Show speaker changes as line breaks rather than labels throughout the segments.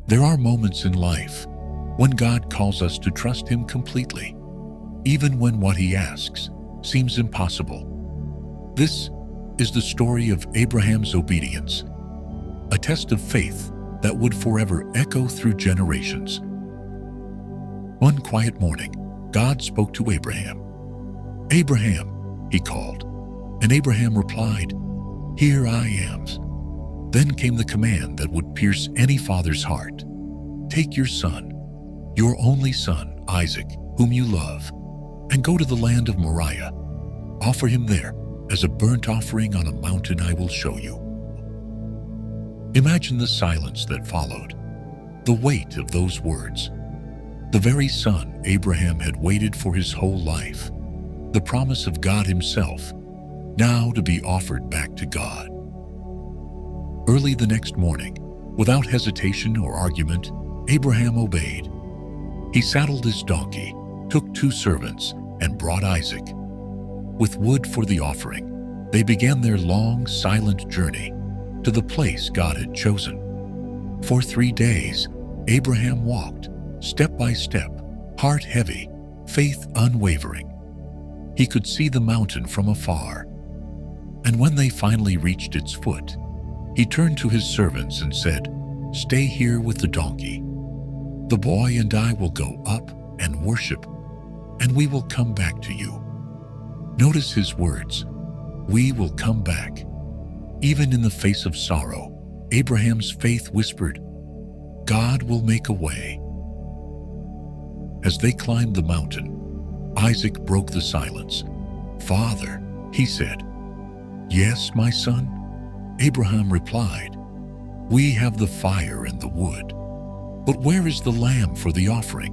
There are moments in life when God calls us to trust Him completely, even when what He asks seems impossible. This is the story of Abraham's obedience, a test of faith that would forever echo through generations. One quiet morning, God spoke to Abraham. "Abraham," He called, and Abraham replied, "Here I am." Then came the command that would pierce any father's heart. "Take your son, your only son, Isaac, whom you love, and go to the land of Moriah. Offer him there as a burnt offering on a mountain I will show you." Imagine the silence that followed, the weight of those words. The very son Abraham had waited for his whole life, the promise of God Himself, now to be offered back to God. Early the next morning, without hesitation or argument, Abraham obeyed. He saddled his donkey, took 2 servants, and brought Isaac. With wood for the offering, they began their long, silent journey to the place God had chosen. For 3 days, Abraham walked, step by step, heart heavy, faith unwavering. He could see the mountain from afar. And when they finally reached its foot, he turned to his servants and said, "Stay here with the donkey. The boy and I will go up and worship, and we will come back to you." Notice his words, "We will come back." Even in the face of sorrow, Abraham's faith whispered, "God will make a way." As they climbed the mountain, Isaac broke the silence. "Father," he said. "Yes, my son," Abraham replied. "We have the fire and the wood, but where is the lamb for the offering?"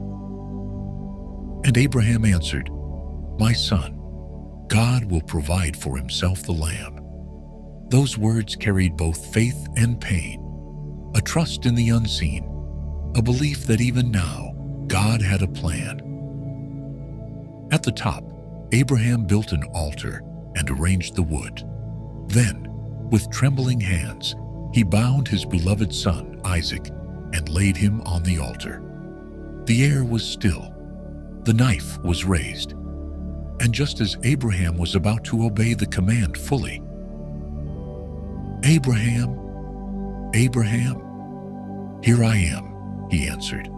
And Abraham answered, "My son, God will provide for Himself the lamb." Those words carried both faith and pain, a trust in the unseen, a belief that even now God had a plan. At the top, Abraham built an altar and arranged the wood. Then, with trembling hands, he bound his beloved son, Isaac, and laid him on the altar. The air was still. The knife was raised. And just as Abraham was about to obey the command fully, "Abraham, Abraham." "Here I am," he answered.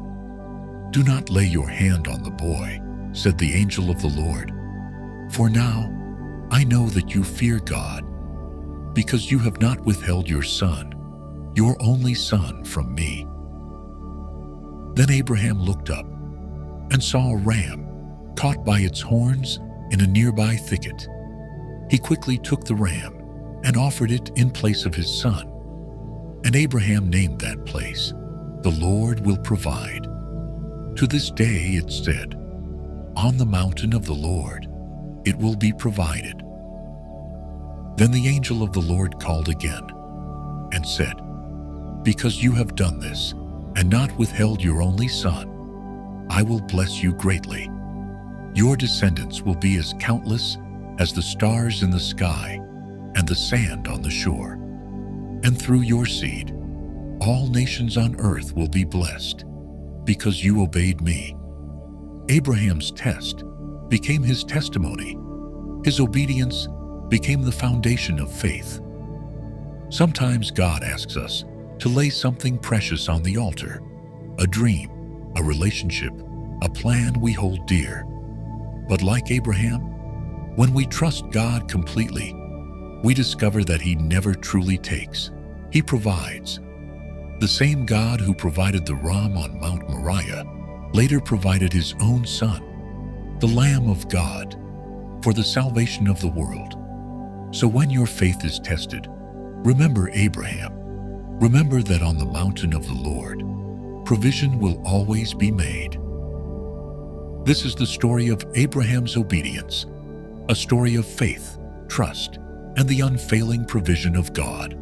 "Do not lay your hand on the boy," said the angel of the Lord. "For now I know that you fear God, because you have not withheld your son, your only son, from me." Then Abraham looked up and saw a ram caught by its horns in a nearby thicket. He quickly took the ram and offered it in place of his son. And Abraham named that place, "The Lord will provide." To this day it's said, "On the mountain of the Lord it will be provided." Then the angel of the Lord called again and said, "Because you have done this and not withheld your only son, I will bless you greatly. Your descendants will be as countless as the stars in the sky and the sand on the shore. And through your seed, all nations on earth will be blessed, because you obeyed me." Abraham's test became his testimony. His obedience became the foundation of faith. Sometimes God asks us to lay something precious on the altar, a dream, a relationship, a plan we hold dear. But like Abraham, when we trust God completely, we discover that He never truly takes. He provides. The same God who provided the ram on Mount Moriah later provided His own Son, the Lamb of God, for the salvation of the world. So when your faith is tested, remember Abraham. Remember that on the mountain of the Lord, provision will always be made. This is the story of Abraham's obedience, a story of faith, trust, and the unfailing provision of God.